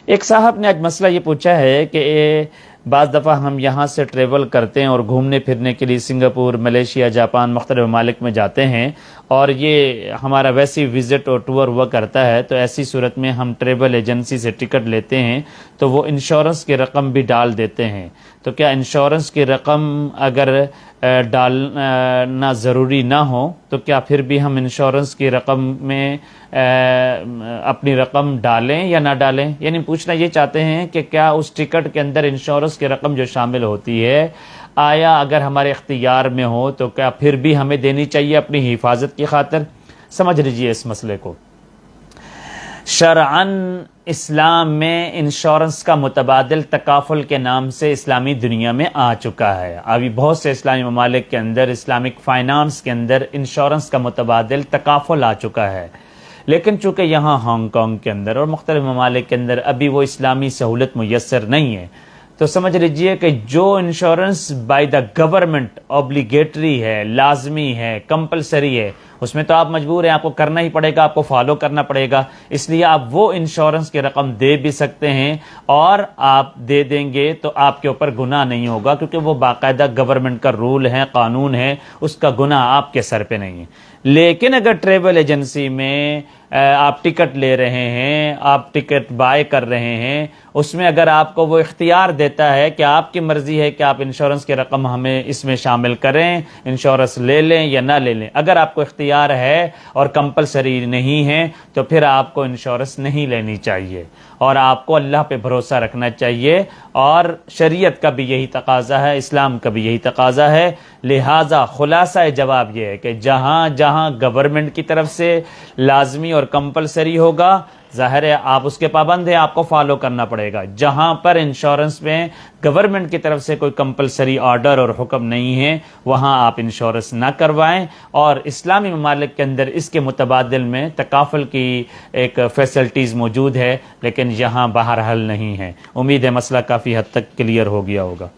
ایک صاحب نے آج مسئلہ یہ پوچھا ہے کہ بعض دفعہ ہم یہاں سے ٹریول کرتے ہیں اور گھومنے پھرنے کے لیے سنگاپور، ملیشیا، جاپان، مختلف ممالک میں جاتے ہیں، اور یہ ہمارا ویسی وزٹ اور ٹور ہوا کرتا ہے، تو ایسی صورت میں ہم ٹریول ایجنسی سے ٹکٹ لیتے ہیں تو وہ انشورنس کی رقم بھی ڈال دیتے ہیں۔ تو کیا انشورنس کی رقم اگر ڈالنا ضروری نہ ہو تو کیا پھر بھی ہم انشورنس کی رقم میں اپنی رقم ڈالیں یا نہ ڈالیں؟ یعنی پوچھنا یہ چاہتے ہیں کہ کیا اس ٹکٹ کے اندر انشورنس کی رقم جو شامل ہوتی ہے، آیا اگر ہمارے اختیار میں ہو تو کیا پھر بھی ہمیں دینی چاہیے اپنی حفاظت کی خاطر؟ سمجھ لیجئے اس مسئلے کو۔ شرعاً اسلام میں انشورنس کا متبادل تکافل کے نام سے اسلامی دنیا میں آ چکا ہے۔ ابھی بہت سے اسلامی ممالک کے اندر، اسلامک فائنانس کے اندر انشورنس کا متبادل تکافل آ چکا ہے، لیکن چونکہ یہاں ہانگ کانگ کے اندر اور مختلف ممالک کے اندر ابھی وہ اسلامی سہولت میسر نہیں ہے، تو سمجھ لیجئے کہ جو insurance by the government obligatory ہے، لازمی ہے، کمپلسری ہے، اس میں تو آپ مجبور ہیں، آپ کو کرنا ہی پڑے گا، آپ کو فالو کرنا پڑے گا، اس لیے آپ وہ انشورنس کی رقم دے بھی سکتے ہیں، اور آپ دے دیں گے تو آپ کے اوپر گناہ نہیں ہوگا، کیونکہ وہ باقاعدہ گورنمنٹ کا رول ہے، قانون ہے، اس کا گناہ آپ کے سر پہ نہیں ہے۔ لیکن اگر ٹریول ایجنسی میں آپ ٹکٹ لے رہے ہیں، آپ ٹکٹ بائی کر رہے ہیں، اس میں اگر آپ کو وہ اختیار دیتا ہے کہ آپ کی مرضی ہے کہ آپ انشورنس کی رقم ہمیں اس میں شامل کریں، انشورنس لے لیں یا نہ لے لیں، اگر آپ کو اختیار ہے اور کمپلسری نہیں ہے تو پھر آپ کو انشورنس نہیں لینی چاہیے، اور آپ کو اللہ پہ بھروسہ رکھنا چاہیے، اور شریعت کا بھی یہی تقاضا ہے، اسلام کا بھی یہی تقاضا ہے۔ لہٰذا خلاصہ جواب یہ ہے کہ جہاں جہاں گورنمنٹ کی طرف سے لازمی اور کمپلسری ہوگا، ظاہر ہے آپ اس کے پابند ہیں، آپ کو فالو کرنا پڑے گا۔ جہاں پر انشورنس میں گورنمنٹ کی طرف سے کوئی کمپلسری آرڈر اور حکم نہیں ہے، وہاں آپ انشورنس نہ کروائیں، اور اسلامی ممالک کے اندر اس کے متبادل میں تکافل کی ایک فیسلٹیز موجود ہے، لیکن یہاں بہرحال نہیں ہے۔ امید ہے مسئلہ کافی حد تک کلیئر ہو گیا ہوگا۔